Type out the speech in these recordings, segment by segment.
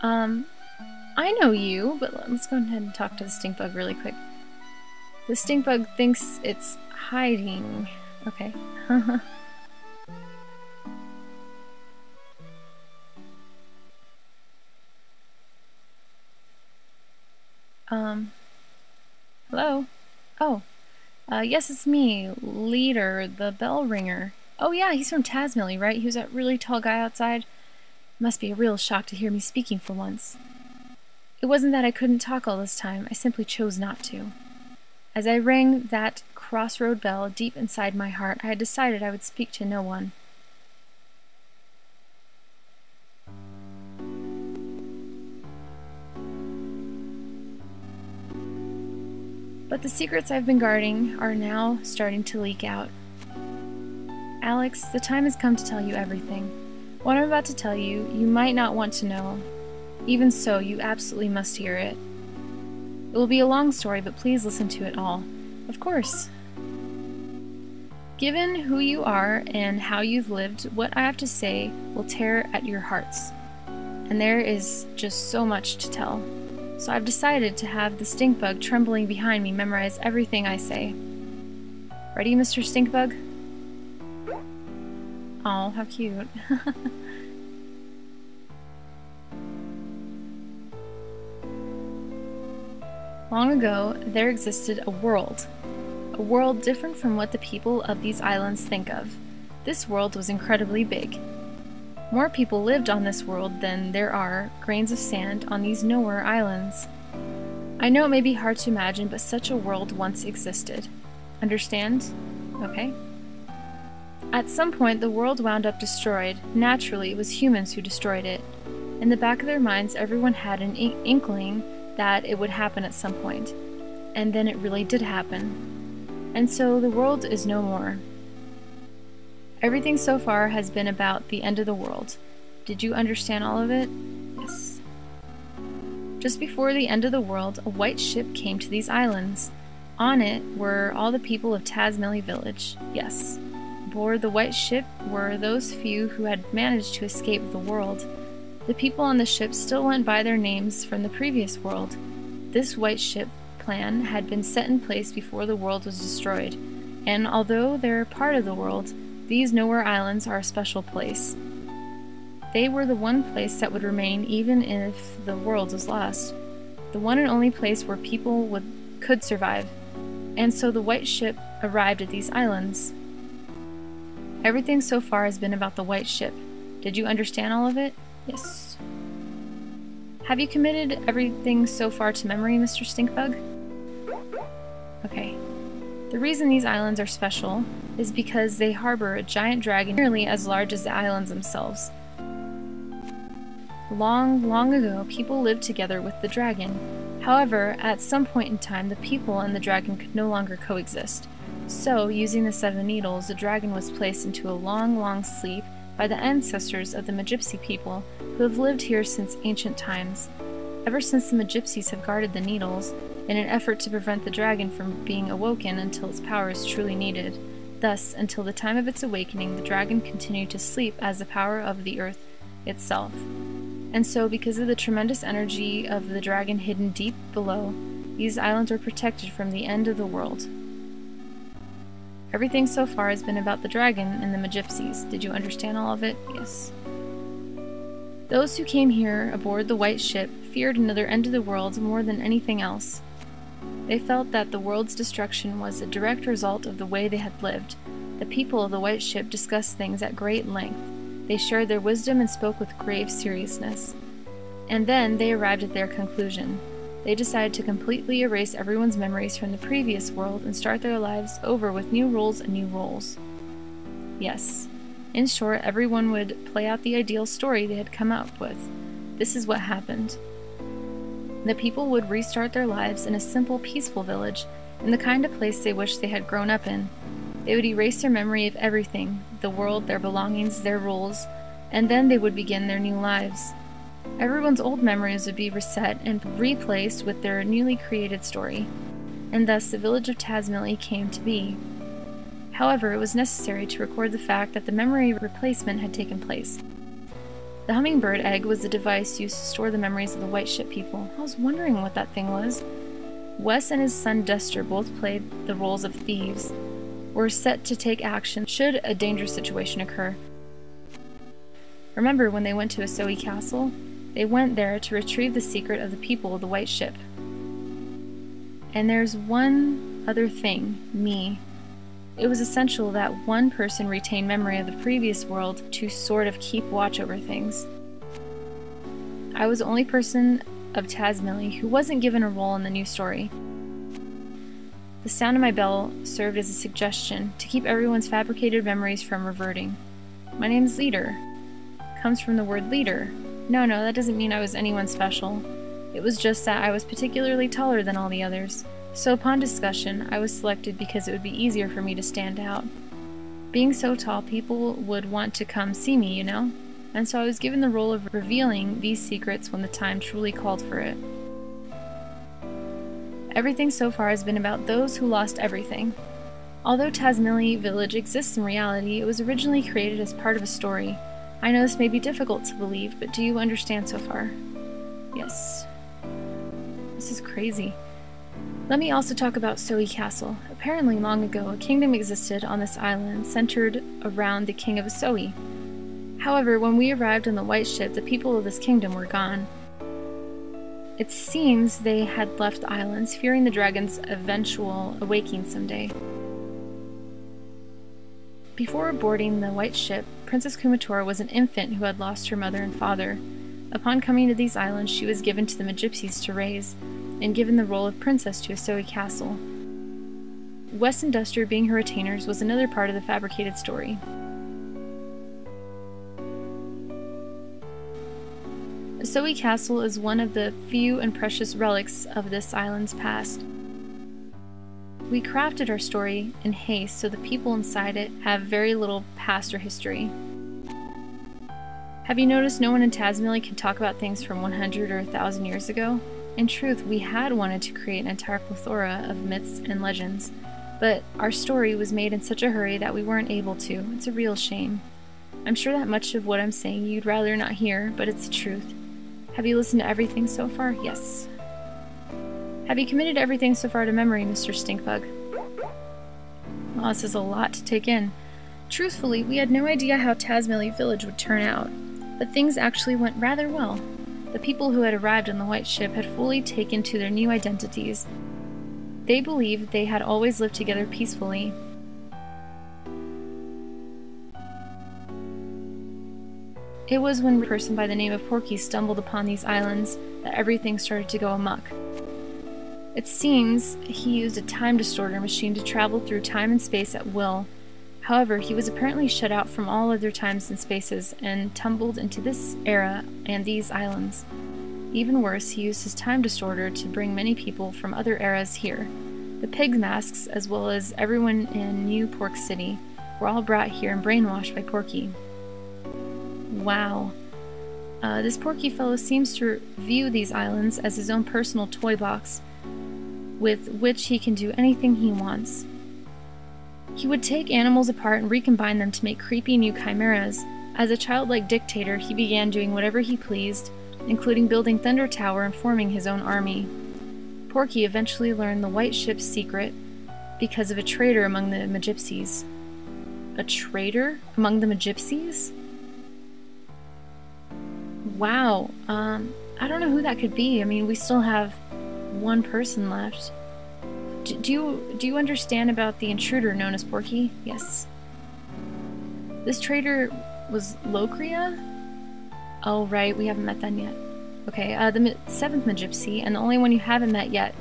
Um, I know you, but let's go ahead and talk to the stink bug really quick. The stink bug thinks it's hiding. Okay. Hello? Oh, yes, it's me, Leader, the bell ringer. Oh yeah, he's from Tazmily, right? He was that really tall guy outside. Must be a real shock to hear me speaking for once. It wasn't that I couldn't talk all this time, I simply chose not to. As I rang that crossroad bell deep inside my heart, I had decided I would speak to no one. But the secrets I've been guarding are now starting to leak out. Alex, the time has come to tell you everything. What I'm about to tell you, you might not want to know. Even so, you absolutely must hear it. It will be a long story, but please listen to it all. Of course. Given who you are and how you've lived, what I have to say will tear at your hearts. And there is just so much to tell. So I've decided to have the stink bug trembling behind me memorize everything I say. Ready, Mr. Stink Bug? Oh, how cute. Long ago, there existed a world different from what the people of these islands think of. This world was incredibly big. More people lived on this world than there are grains of sand on these nowhere islands. I know it may be hard to imagine, but such a world once existed. Understand? Okay. At some point, the world wound up destroyed. Naturally, it was humans who destroyed it. In the back of their minds, everyone had an inkling that it would happen at some point. And then it really did happen. And so the world is no more. Everything so far has been about the end of the world. Did you understand all of it? Yes. Just before the end of the world, a white ship came to these islands. On it were all the people of Tazmily village. Yes. Aboard the white ship were those few who had managed to escape the world. The people on the ship still went by their names from the previous world. This white ship plan had been set in place before the world was destroyed, and although they're part of the world, these nowhere islands are a special place. They were the one place that would remain even if the world was lost. The one and only place where people could survive. And so the white ship arrived at these islands. Everything so far has been about the white ship. Did you understand all of it? Yes. Have you committed everything so far to memory, Mr. Stinkbug? Okay. The reason these islands are special is because they harbor a giant dragon nearly as large as the islands themselves. Long, long ago, people lived together with the dragon. However, at some point in time, the people and the dragon could no longer coexist. So, using the 7 needles, the dragon was placed into a long, long sleep by the ancestors of the Magypsy people who have lived here since ancient times. Ever since the Magypsies have guarded the needles, in an effort to prevent the dragon from being awoken until its power is truly needed. Thus, until the time of its awakening, the dragon continued to sleep as the power of the earth itself. And so, because of the tremendous energy of the dragon hidden deep below, these islands are protected from the end of the world. Everything so far has been about the dragon and the Magypsies. Did you understand all of it? Yes. Those who came here aboard the white ship feared another end of the world more than anything else. They felt that the world's destruction was a direct result of the way they had lived. The people of the white ship discussed things at great length. They shared their wisdom and spoke with grave seriousness. And then they arrived at their conclusion. They decided to completely erase everyone's memories from the previous world and start their lives over with new rules and new roles. Yes. In short, everyone would play out the ideal story they had come up with. This is what happened. The people would restart their lives in a simple, peaceful village, in the kind of place they wished they had grown up in. They would erase their memory of everything, the world, their belongings, their rules, and then they would begin their new lives. Everyone's old memories would be reset and replaced with their newly created story, and thus the village of Tazmily came to be. However, it was necessary to record the fact that the memory replacement had taken place. The hummingbird egg was the device used to store the memories of the white ship people. I was wondering what that thing was. Wes and his son Dexter both played the roles of thieves, were set to take action should a dangerous situation occur. Remember when they went to Asoi Castle? They went there to retrieve the secret of the people of the white ship. And there's one other thing, me. It was essential that one person retain memory of the previous world to sort of keep watch over things. I was the only person of Tazmily who wasn't given a role in the new story. The sound of my bell served as a suggestion to keep everyone's fabricated memories from reverting. My name's Leader. Comes from the word leader. No, that doesn't mean I was anyone special. It was just that I was particularly taller than all the others. So upon discussion, I was selected because it would be easier for me to stand out. Being so tall, people would want to come see me, you know? And so I was given the role of revealing these secrets when the time truly called for it. Everything so far has been about those who lost everything. Although Tazmily Village exists in reality, it was originally created as part of a story. I know this may be difficult to believe, but do you understand so far? Yes. This is crazy. Let me also talk about Asoi Castle. Apparently long ago, a kingdom existed on this island centered around the king of Asoi. However, when we arrived on the white ship, the people of this kingdom were gone. It seems they had left the islands, fearing the dragon's eventual awakening someday. Before boarding the white ship, Princess Kumatora was an infant who had lost her mother and father. Upon coming to these islands, she was given to the Magypsies to raise, and given the role of princess to Asoi Castle. Wes and Dexter being her retainers was another part of the fabricated story. Asoi Castle is one of the few and precious relics of this island's past. We crafted our story in haste so the people inside it have very little past or history. Have you noticed no one in Tazmily can talk about things from 100 or 1,000 years ago? In truth, we had wanted to create an entire plethora of myths and legends, but our story was made in such a hurry that we weren't able to. It's a real shame. I'm sure that much of what I'm saying you'd rather not hear, but it's the truth. Have you listened to everything so far? Yes. Have you committed everything so far to memory, Mr. Stinkbug? Well, this is a lot to take in. Truthfully, we had no idea how Tazmily Village would turn out, but things actually went rather well. The people who had arrived on the white ship had fully taken to their new identities. They believed they had always lived together peacefully. It was when a person by the name of Porky stumbled upon these islands that everything started to go amok. It seems he used a time distorter machine to travel through time and space at will. However, he was apparently shut out from all other times and spaces and tumbled into this era and these islands. Even worse, he used his time distorter to bring many people from other eras here. The pig masks, as well as everyone in New Pork City, were all brought here and brainwashed by Porky. Wow. This Porky fellow seems to view these islands as his own personal toy box, with which he can do anything he wants. He would take animals apart and recombine them to make creepy new chimeras. As a childlike dictator, he began doing whatever he pleased, including building Thunder Tower and forming his own army. Porky eventually learned the white ship's secret because of a traitor among the Magypsies. A traitor among the Magypsies? Wow, I don't know who that could be. I mean, we still have one person left. Do you understand about the intruder known as Porky? Yes. This traitor was Locria? Oh, right, we haven't met them yet. Okay, the 7th Magypsy, and the only one you haven't met yet.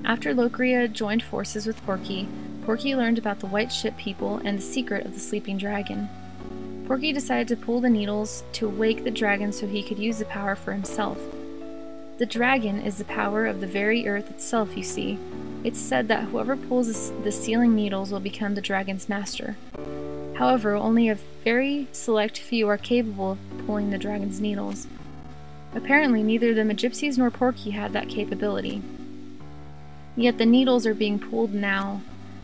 After Locria joined forces with Porky, Porky learned about the white ship people and the secret of the sleeping dragon. Porky decided to pull the needles to awake the dragon so he could use the power for himself. The dragon is the power of the very earth itself, you see. It's said that whoever pulls the sealing needles will become the dragon's master. However, only a very select few are capable of pulling the dragon's needles. Apparently, neither the Magypsies nor Porky had that capability. Yet the needles are being pulled now.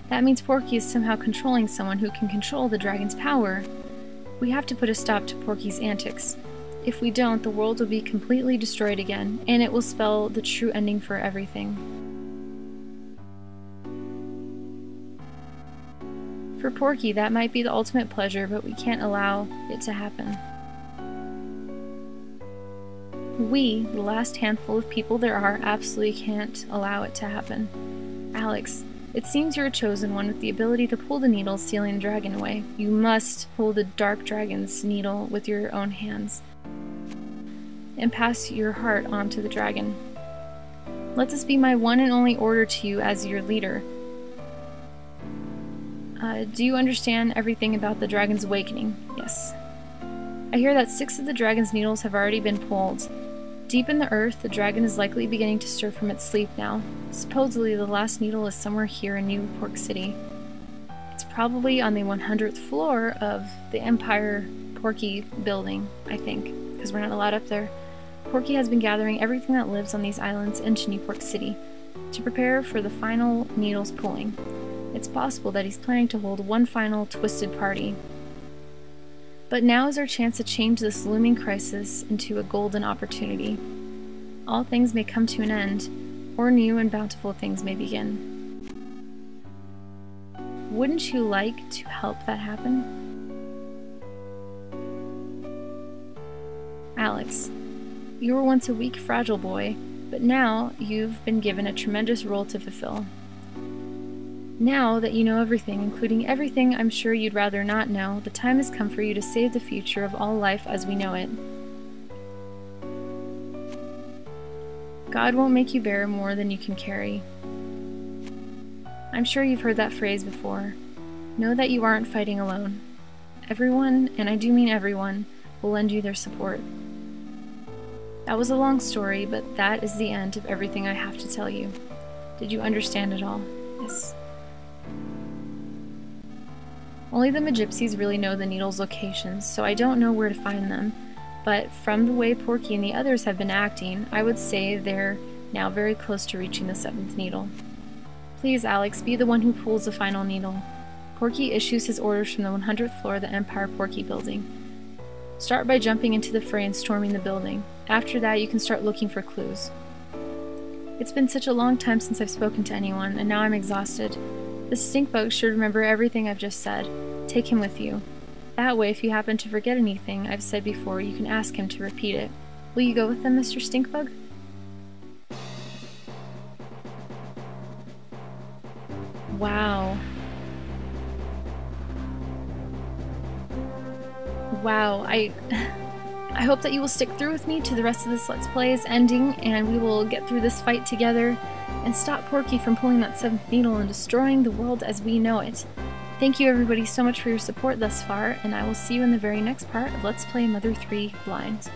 That means Porky is somehow controlling someone who can control the dragon's power. We have to put a stop to Porky's antics. If we don't, the world will be completely destroyed again, and it will spell the true ending for everything. For Porky, that might be the ultimate pleasure, but we can't allow it to happen. We, the last handful of people there are, absolutely can't allow it to happen. Alex, it seems you're a chosen one with the ability to pull the needle sealing the dragon away. You must pull the dark dragon's needle with your own hands and pass your heart on to the dragon. Let this be my one and only order to you as your leader. Do you understand everything about the dragon's awakening? Yes. I hear that 6 of the dragon's needles have already been pulled. Deep in the earth, the dragon is likely beginning to stir from its sleep now. Supposedly, the last needle is somewhere here in New Pork City. It's probably on the 100th floor of the Empire Porky building, I think, because we're not allowed up there. Porky has been gathering everything that lives on these islands into New Pork City to prepare for the final needle's pulling. It's possible that he's planning to hold one final twisted party. But now is our chance to change this looming crisis into a golden opportunity. All things may come to an end, or new and bountiful things may begin. Wouldn't you like to help that happen? Alex, you were once a weak, fragile boy, but now you've been given a tremendous role to fulfill. Now that you know everything, including everything I'm sure you'd rather not know, the time has come for you to save the future of all life as we know it. God won't make you bear more than you can carry. I'm sure you've heard that phrase before. Know that you aren't fighting alone. Everyone, and I do mean everyone, will lend you their support. That was a long story, but that is the end of everything I have to tell you. Did you understand it all? Yes. Only the Magypsies really know the needle's locations, so I don't know where to find them, but from the way Porky and the others have been acting, I would say they're now very close to reaching the 7th needle. Please, Alex, be the one who pulls the final needle. Porky issues his orders from the 100th floor of the Empire Porky building. Start by jumping into the fray and storming the building. After that, you can start looking for clues. It's been such a long time since I've spoken to anyone, and now I'm exhausted. The stink bug should remember everything I've just said. Take him with you. That way, if you happen to forget anything I've said before, you can ask him to repeat it. Will you go with them, Mr. Stinkbug? Wow. Wow, I hope that you will stick through with me to the rest of this Let's Play's ending, and we will get through this fight together and stop Porky from pulling that 7th needle and destroying the world as we know it. Thank you everybody so much for your support thus far, and I will see you in the very next part of Let's Play Mother 3 Blind.